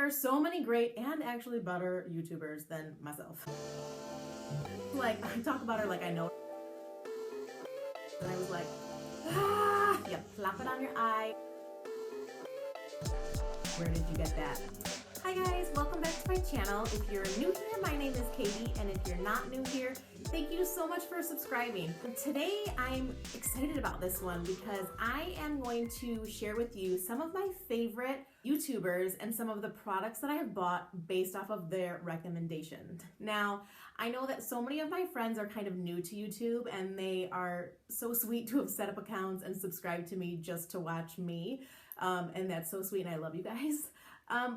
there are so many great and actually better YouTubers than myself. Like, I talk about her like I know her. And I was like, ah! Yeah, plop it on your eye. Where did you get that? Hi guys, welcome back to my channel. If you're new here, my name is Katie, and if you're not new here, thank you so much for subscribing. Today I'm excited about this one because I am going to share with you some of my favorite YouTubers and some of the products that I have bought based off of their recommendations. Now, I know that so many of my friends are kind of new to YouTube and they are so sweet to have set up accounts and subscribed to me just to watch me. And that's so sweet and I love you guys.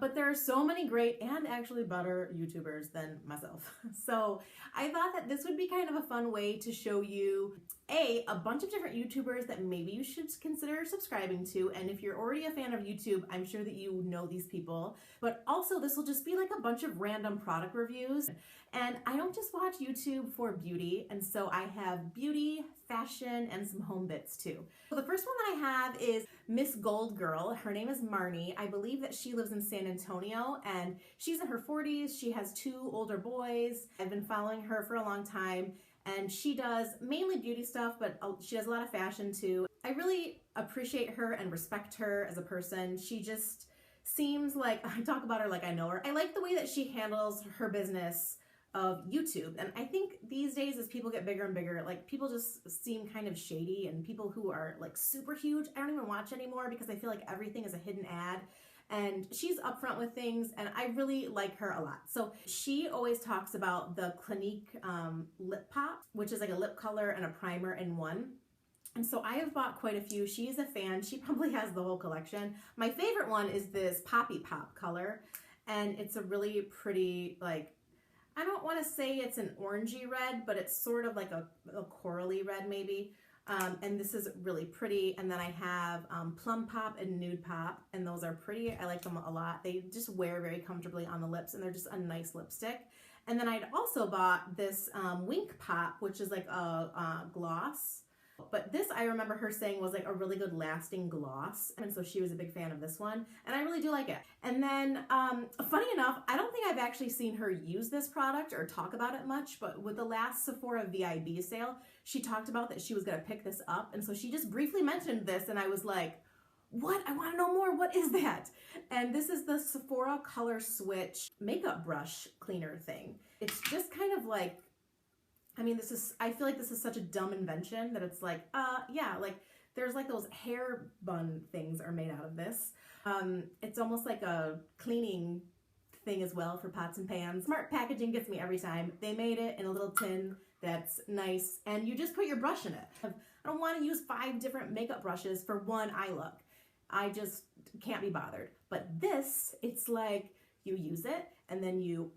But there are so many great and actually better YouTubers than myself. So I thought that this would be kind of a fun way to show you a bunch of different YouTubers that maybe you should consider subscribing to. And if you're already a fan of YouTube, I'm sure that you know these people. But also this will just be like a bunch of random product reviews. And I don't just watch YouTube for beauty. And so I have beauty, fashion, and some home bits too. So the first one that I have is Miss GoldGirl. Her name is Marnie. I believe that she lives in San Antonio and she's in her 40s. She has 2 older boys. I've been following her for a long time and she does mainly beauty stuff, but she does a lot of fashion too. I really appreciate her and respect her as a person. She just seems like, I talk about her like I know her. I like the way that she handles her business of YouTube. And I think these days as people get bigger and bigger, like people just seem kind of shady, and people who are like super huge, I don't even watch anymore because I feel like everything is a hidden ad. And she's upfront with things and I really like her a lot. So she always talks about the Clinque lip pop, which is like a lip color and a primer in one. And so I have bought quite a few. She's a fan. She probably has the whole collection. My favorite one is this Poppy Pop color. And it's a really pretty, like, I don't want to say it's an orangey red, but it's sort of like a corally red maybe. And this is really pretty. And then I have Plum Pop and Nude Pop, and those are pretty. I like them a lot. They just wear very comfortably on the lips, and they're just a nice lipstick. And then I'd also bought this Wink Pop, which is like a gloss. But this, I remember her saying, was like a really good lasting gloss. And so she was a big fan of this one. And I really do like it. And then, funny enough, I don't think I've actually seen her use this product or talk about it much. But with the last Sephora VIB sale, she talked about that she was going to pick this up. And so she just briefly mentioned this. And I was like, what? I want to know more. What is that? And this is the Sephora Color Switch makeup brush cleaner thing. It's just kind of like, I mean, I feel like this is such a dumb invention that it's like, yeah, like there's like those hair bun things are made out of this. It's almost like a cleaning thing as well for pots and pans. Smart packaging gets me every time. They made it in a little tin that's nice and you just put your brush in it. I don't want to use 5 different makeup brushes for one eye look. I just can't be bothered. But this, it's like you use it and then you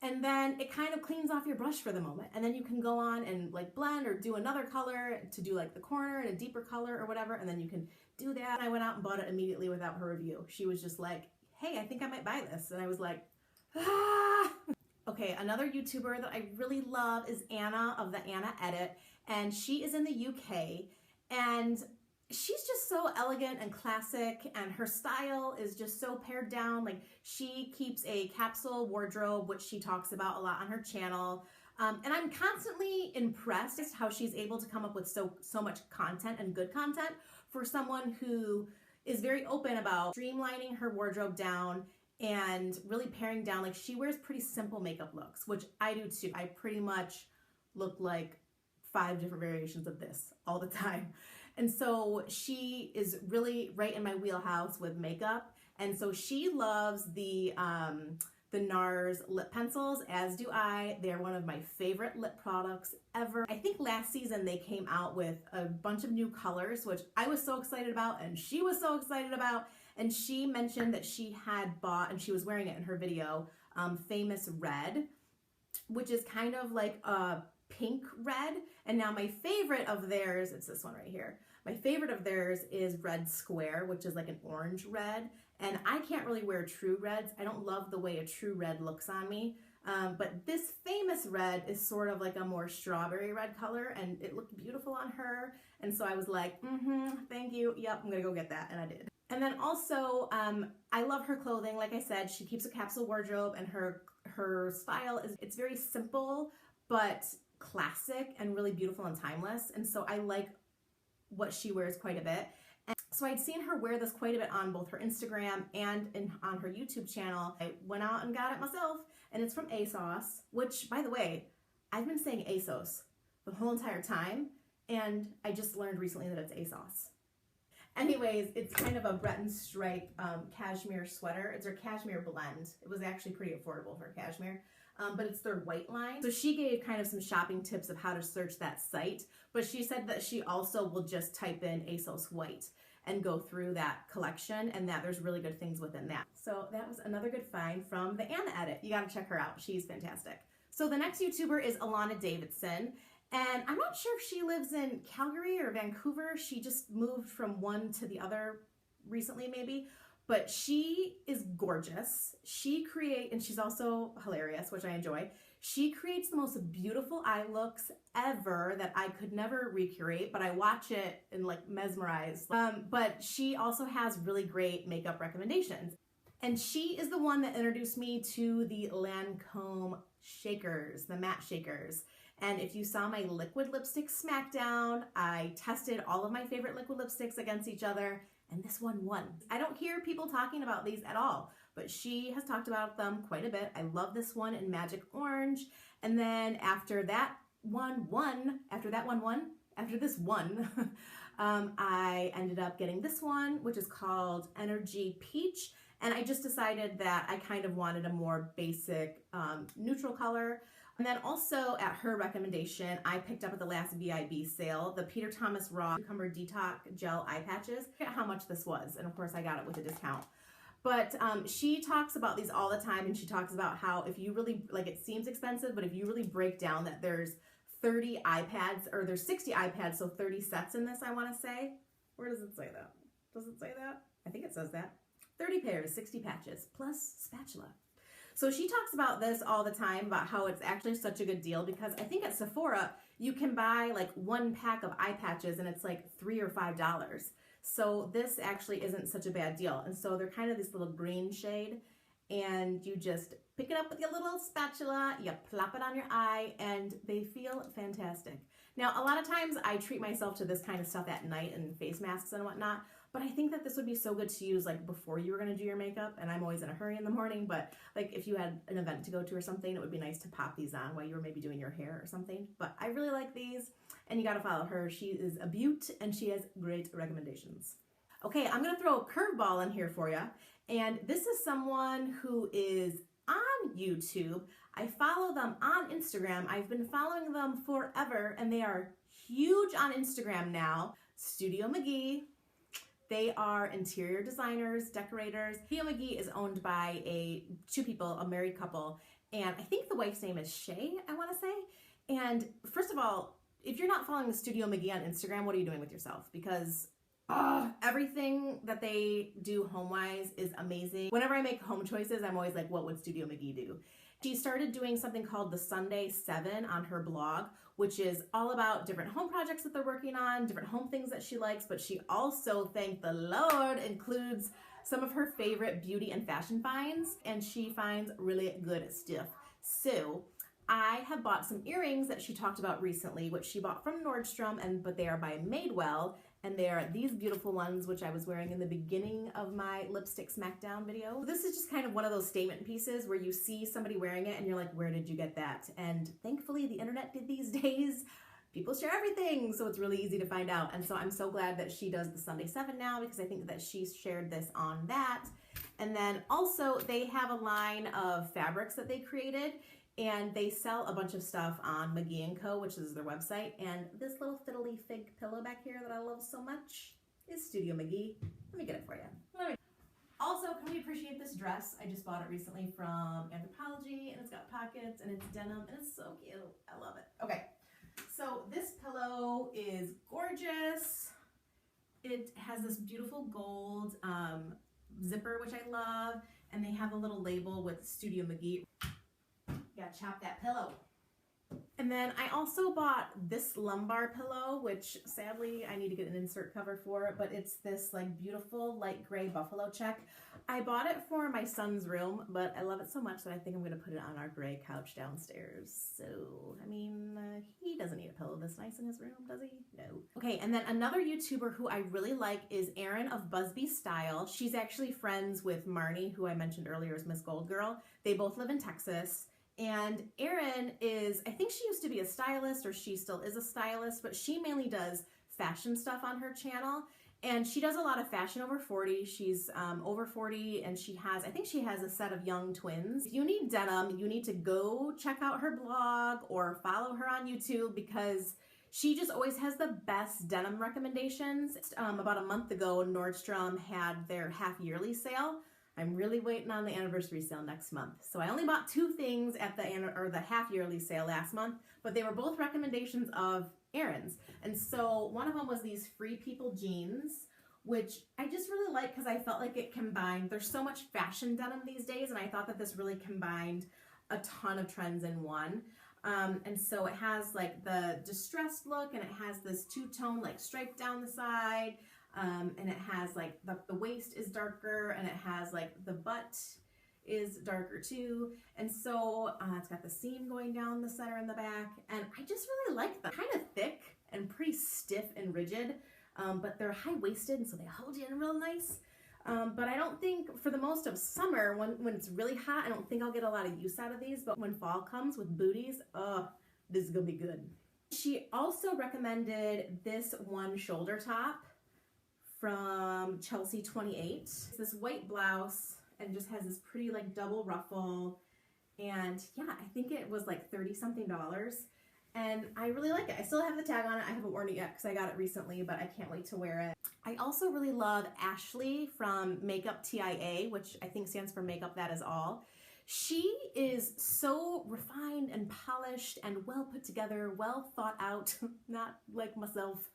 and then it kind of cleans off your brush for the moment. And then you can go on and like blend or do another color to do like the corner and a deeper color or whatever. And then you can do that. I went out and bought it immediately without her review. She was just like, hey, I think I might buy this. And I was like, ah. Okay, another YouTuber that I really love is Anna of the Anna Edit. And she is in the UK. And she's just so elegant and classic, and her style is just so pared down. Like, she keeps a capsule wardrobe, which she talks about a lot on her channel. And I'm constantly impressed how she's able to come up with so much content and good content for someone who is very open about streamlining her wardrobe down and really paring down. Like, she wears pretty simple makeup looks, which I do too. I pretty much look like 5 different variations of this all the time. And so she is really right in my wheelhouse with makeup. And so she loves the NARS lip pencils, as do I. They're one of my favorite lip products ever. I think last season they came out with a bunch of new colors, which I was so excited about and she was so excited about. And she mentioned that she had bought, and she was wearing it in her video, Famous Red, which is kind of like a pink red. And now my favorite of theirs, it's this one right here. My favorite of theirs is Red Square, which is like an orange red. And I can't really wear true reds. I don't love the way a true red looks on me. But this Famous Red is sort of like a more strawberry red color, and it looked beautiful on her. And so I was like, thank you. Yep, I'm gonna go get that. And I did. And then also, I love her clothing. Like I said, she keeps a capsule wardrobe, and her style it's very simple, but classic and really beautiful and timeless. And so I like what she wears quite a bit. And so I'd seen her wear this quite a bit on both her Instagram and on her YouTube channel. I went out and got it myself, and it's from ASOS, which, by the way, I've been saying ASOS the whole entire time, and I just learned recently that it's ASOS. Anyways, it's kind of a Breton stripe cashmere sweater. It's their cashmere blend. It was actually pretty affordable for cashmere, but it's their white line. So she gave kind of some shopping tips of how to search that site, but she said that she also will just type in ASOS White and go through that collection, and that there's really good things within that. So that was another good find from the Anna Edit. You gotta check her out. She's fantastic. So the next YouTuber is Allana Davison. And I'm not sure if she lives in Calgary or Vancouver. She just moved from one to the other recently, maybe. But she is gorgeous. And she's also hilarious, which I enjoy. She creates the most beautiful eye looks ever that I could never recreate, but I watch it and like mesmerize. But she also has really great makeup recommendations. And she is the one that introduced me to the Lancome shakers, the matte shakers. And if you saw my liquid lipstick smackdown, I tested all of my favorite liquid lipsticks against each other, and this one won. I don't hear people talking about these at all, but she has talked about them quite a bit. I love this one in Magic Orange. And then after this one, I ended up getting this one, which is called Energy Peach. And I just decided that I kind of wanted a more basic neutral color. And then also at her recommendation, I picked up at the last VIB sale, the Peter Thomas Roth Cucumber Detox Gel Eye Patches. I forget how much this was, and of course I got it with a discount. But she talks about these all the time, and she talks about how if you really, like, it seems expensive, but if you really break down that there's 30 iPads, or there's 60 iPads, so 30 sets in this, I want to say. Where does it say that? Does it say that? I think it says that. 30 pairs, 60 patches, plus spatula. So she talks about this all the time, about how it's actually such a good deal, because I think at Sephora, you can buy like one pack of eye patches and it's like $3 or $5. So this actually isn't such a bad deal. And so they're kind of this little green shade, and you just pick it up with your little spatula, you plop it on your eye, and they feel fantastic. Now, a lot of times I treat myself to this kind of stuff at night and face masks and whatnot, but I think that this would be so good to use like before you were gonna do your makeup, and I'm always in a hurry in the morning, but like if you had an event to go to or something, it would be nice to pop these on while you were maybe doing your hair or something. But I really like these, and you gotta follow her. She is a beaut, and she has great recommendations. Okay, I'm gonna throw a curveball in here for you, and this is someone who is on YouTube. I follow them on Instagram. I've been following them forever, and they are huge on Instagram now. Studio McGee. They are interior designers, decorators. Studio McGee is owned by two people, a married couple, and I think the wife's name is Shay, I want to say. And first of all, if you're not following the Studio McGee on Instagram, what are you doing with yourself? Because everything that they do home-wise is amazing. Whenever I make home choices, I'm always like, what would Studio McGee do? She started doing something called the Sunday 7 on her blog, which is all about different home projects that they're working on, different home things that she likes, but she also, thank the Lord, includes some of her favorite beauty and fashion finds, and she finds really good stuff. So I have bought some earrings that she talked about recently, which she bought from Nordstrom, but they are by Madewell, and they are these beautiful ones, which I was wearing in the beginning of my lipstick smackdown video. This is just kind of one of those statement pieces where you see somebody wearing it and you're like, where did you get that? And thankfully the internet did these days. People share everything, so it's really easy to find out. And so I'm so glad that she does the Sunday 7 now, because I think that she shared this on that. And then also they have a line of fabrics that they created, and they sell a bunch of stuff on McGee & Co., which is their website. And this little fiddly fig pillow back here that I love so much is Studio McGee. Let me get it for you. Also, can we appreciate this dress? I just bought it recently from Anthropologie, and it's got pockets, and it's denim, and it's so cute. I love it. Okay, so this pillow is gorgeous. It has this beautiful gold zipper, which I love, and they have a little label with Studio McGee. Gotta chop that pillow. And then I also bought this lumbar pillow, which sadly I need to get an insert cover for, but it's this like beautiful light gray buffalo check. I bought it for my son's room, but I love it so much that I think I'm going to put it on our gray couch downstairs. So, I mean, he doesn't need a pillow this nice in his room, does he? No. Okay, and then another YouTuber who I really like is Erin of Busbee Style. She's actually friends with Marnie, who I mentioned earlier as Miss GoldGirl. They both live in Texas. And Erin is, I think she used to be a stylist, or she still is a stylist, but she mainly does fashion stuff on her channel. And she does a lot of fashion over 40. She's over 40, and she has, I think she has a set of young twins. If you need denim, you need to go check out her blog or follow her on YouTube, because she just always has the best denim recommendations. About a month ago, Nordstrom had their half-yearly sale. I'm really waiting on the anniversary sale next month. So I only bought 2 things at the half-yearly sale last month, but they were both recommendations of Erin's. And so one of them was these Free People jeans, which I just really like because I felt like it combined, there's so much fashion denim these days, and I thought that this really combined a ton of trends in one. And so it has like the distressed look, and it has this two-tone like stripe down the side. And it has like the waist is darker, and it has like the butt is darker too. And so it's got the seam going down the center and the back. And I just really like them. Kind of thick and pretty stiff and rigid, but they're high-waisted, and so they hold you in real nice. But I don't think for the most of summer, when it's really hot, I don't think I'll get a lot of use out of these. But when fall comes with booties, this is gonna be good. She also recommended this one shoulder top from Chelsea 28. It's this white blouse and just has this pretty like double ruffle. And yeah, I think it was like $30-something. And I really like it. I still have the tag on it. I haven't worn it yet because I got it recently, but I can't wait to wear it. I also really love Ashley from MakeupTIA, which I think stands for Makeup That Is All. She is so refined and polished and well put together, well thought out, not like myself.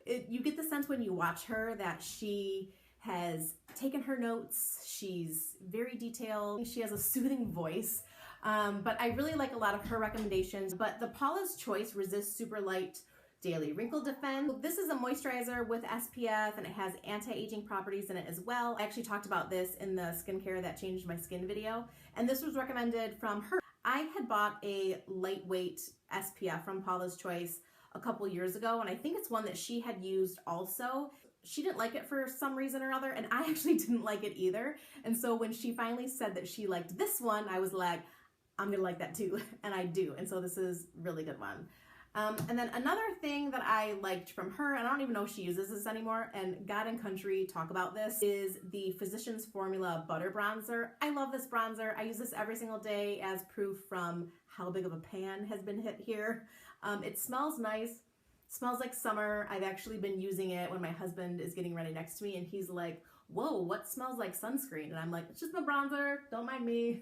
You get the sense when you watch her that she has taken her notes. She's very detailed. She has a soothing voice, but I really like a lot of her recommendations. But the Paula's Choice Resist Superlight Daily Wrinkle Defense. This is a moisturizer with SPF, and it has anti-aging properties in it as well. I actually talked about this in the skincare that changed my skin video, and this was recommended from her. I had bought a lightweight SPF from Paula's Choice a couple years ago, and I think it's one that she had used also. She didn't like it for some reason or other, and I actually didn't like it either. And so when she finally said that she liked this one, I was like, I'm gonna like that too, and I do. And so this is a really good one. And then another thing that I liked from her, and I don't even know if she uses this anymore, and God and Country talk about this, is the Physicians Formula Butter Bronzer. I love this bronzer. I use this every single day as proof from how big of a pan has been hit here. It smells nice, smells like summer. I've actually been using it when my husband is getting ready next to me, and he's like, whoa, what smells like sunscreen? And I'm like, it's just my bronzer, don't mind me.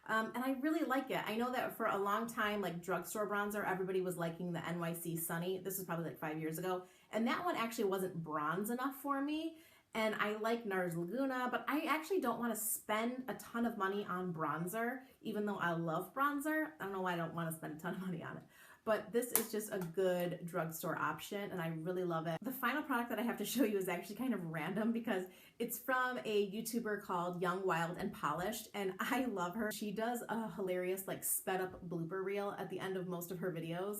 And I really like it. I know that for a long time, like drugstore bronzer, everybody was liking the NYC Sunny. This was probably like 5 years ago. And that one actually wasn't bronze enough for me. And I like NARS Laguna, but I actually don't want to spend a ton of money on bronzer, even though I love bronzer. I don't know why I don't want to spend a ton of money on it. But this is just a good drugstore option, and I really love it. The final product that I have to show you is actually kind of random because it's from a YouTuber called Young, Wild, and Polished, and I love her. She does a hilarious, like, sped up blooper reel at the end of most of her videos,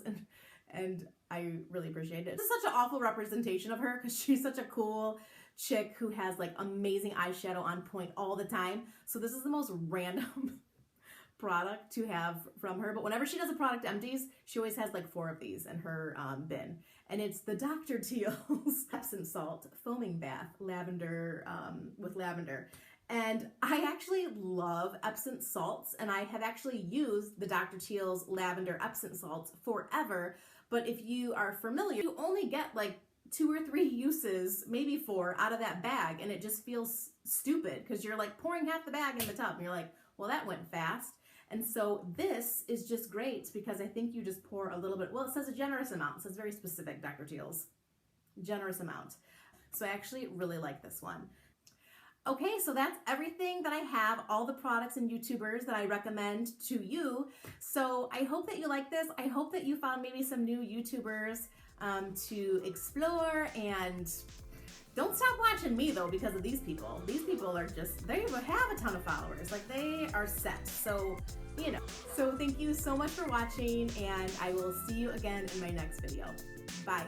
and I really appreciate it. This is such an awful representation of her because she's such a cool chick who has, like, amazing eyeshadow on point all the time. So this is the most random product to have from her, but whenever she does a product empties, she always has like 4 of these in her bin, and it's the Dr. Teal's Epsom Salt Foaming Bath Lavender with lavender. And I actually love Epsom salts, and I have actually used the Dr. Teal's Lavender Epsom salts forever, but if you are familiar, you only get like 2 or 3 uses, maybe 4, out of that bag, and it just feels stupid because you're like pouring half the bag in the tub, and you're like, well, that went fast. And so this is just great because I think you just pour a little bit. Well, it says a generous amount. It says very specific, Dr. Teal's. Generous amount. So I actually really like this one. Okay, so that's everything that I have, all the products and YouTubers that I recommend to you. So I hope that you like this. I hope that you found maybe some new YouTubers to explore, and don't stop watching me though because of these people. These people are just, they have a ton of followers. Like, they are set. So, you know. So thank you so much for watching, and I will see you again in my next video. Bye.